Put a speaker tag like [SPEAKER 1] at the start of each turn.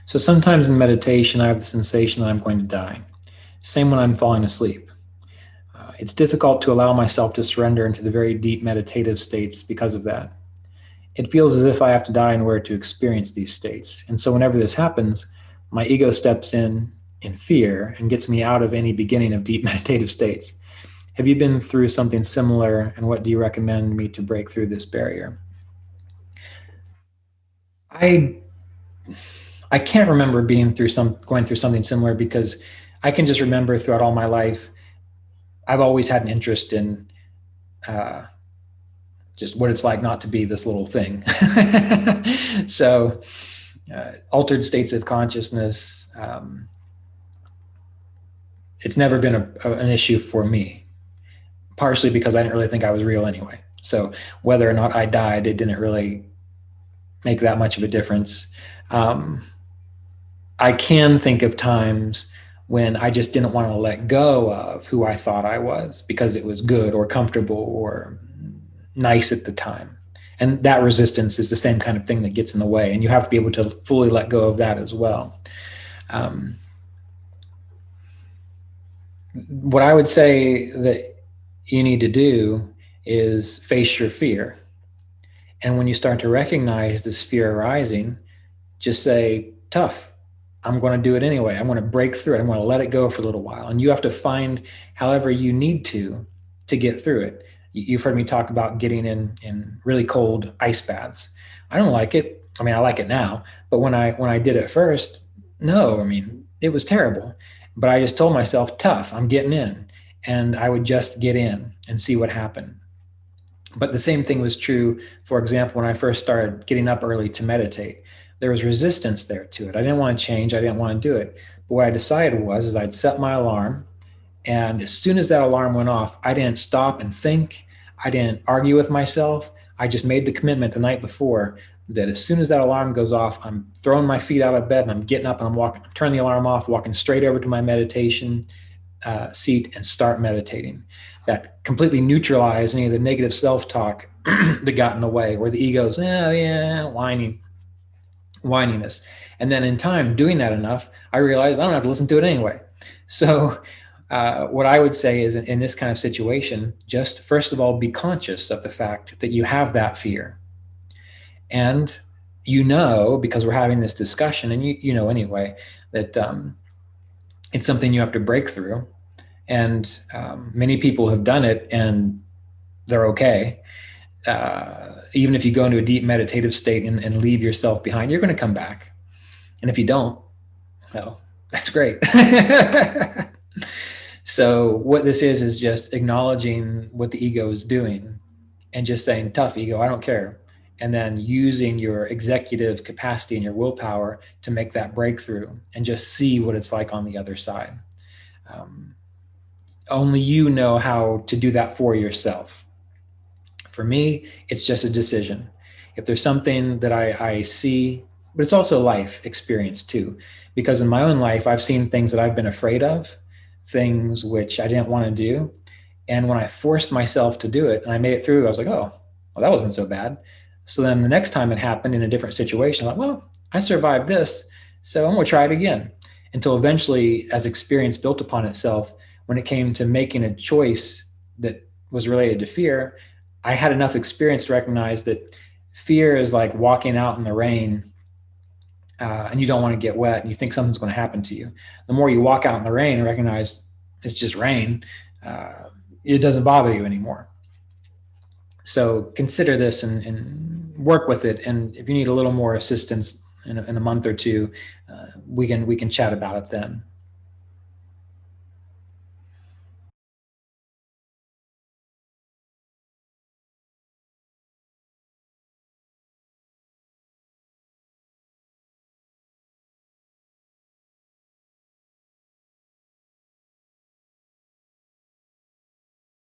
[SPEAKER 1] So sometimes in meditation, I have the sensation that I'm going to die. Same when I'm falling asleep. It's difficult to allow myself to surrender into the very deep meditative states because of that. It feels as if I have to die in order to experience these states. And so whenever this happens, my ego steps in fear and gets me out of any beginning of deep meditative states. Have you been through something similar, and what do you recommend me to break through this barrier? I I can't remember going through something similar because I can just remember throughout all my life I've always had an interest in uh, just what it's like not to be this little thing. So, altered states of consciousness, it's never been an issue for me, partially because I didn't really think I was real anyway. So, whether or not I died, it didn't really make that much of a difference. Um, I can think of times when I just didn't want to let go of who I thought I was because it was good or comfortable or nice at the time. And that resistance is the same kind of thing that gets in the way. And you have to be able to fully let go of that as well. Um, what I would say that you need to do is face your fear. And when you start to recognize this fear arising, just say, tough. I'm going to do it anyway. I'm going to break through it. I'm going to let it go for a little while. And you have to find however you need to get through it. You've heard me talk about getting in really cold ice baths. I don't like it. I mean, I like it now, but when I did it first, no, I mean, it was terrible. But I just told myself, tough, I'm getting in. And I would just get in and see what happened. But the same thing was true, for example, when I first started getting up early to meditate. There was resistance there to it. I didn't want to change. I didn't want to do it. But what I decided was I'd set my alarm. And as soon as that alarm went off, I didn't stop and think. I didn't argue with myself. I just made the commitment the night before that as soon as that alarm goes off, I'm throwing my feet out of bed and I'm getting up and I'm turning the alarm off, walking straight over to my meditation seat and start meditating. That completely neutralized any of the negative self-talk that got in the way, where the ego's, whininess. And then in time, doing that enough, I realized I don't have to listen to it anyway. So what I would say is in this kind of situation, just first of all, be conscious of the fact that you have that fear. And because we're having this discussion, and you know anyway, that it's something you have to break through. And many people have done it and they're okay. Even if you go into a deep meditative state and leave yourself behind, you're going to come back. And if you don't, well, that's great. So what this is just acknowledging what the ego is doing and just saying, tough ego, I don't care. And then using your executive capacity and your willpower to make that breakthrough and just see what it's like on the other side. Only you know how to do that for yourself. For me, it's just a decision. If there's something that I see, but it's also life experience too, because in my own life, I've seen things that I've been afraid of, things which I didn't want to do. And when I forced myself to do it and I made it through, I was like, oh, well, that wasn't so bad. So then the next time it happened in a different situation, I'm like, well, I survived this, so I'm going to try it again. Until eventually, as experience built upon itself, when it came to making a choice that was related to fear, I had enough experience to recognize that fear is like walking out in the rain and you don't want to get wet and you think something's going to happen to you. The more you walk out in the rain and recognize it's just rain, it doesn't bother you anymore. So consider this and work with it. And if you need a little more assistance in a month or two, we can chat about it then.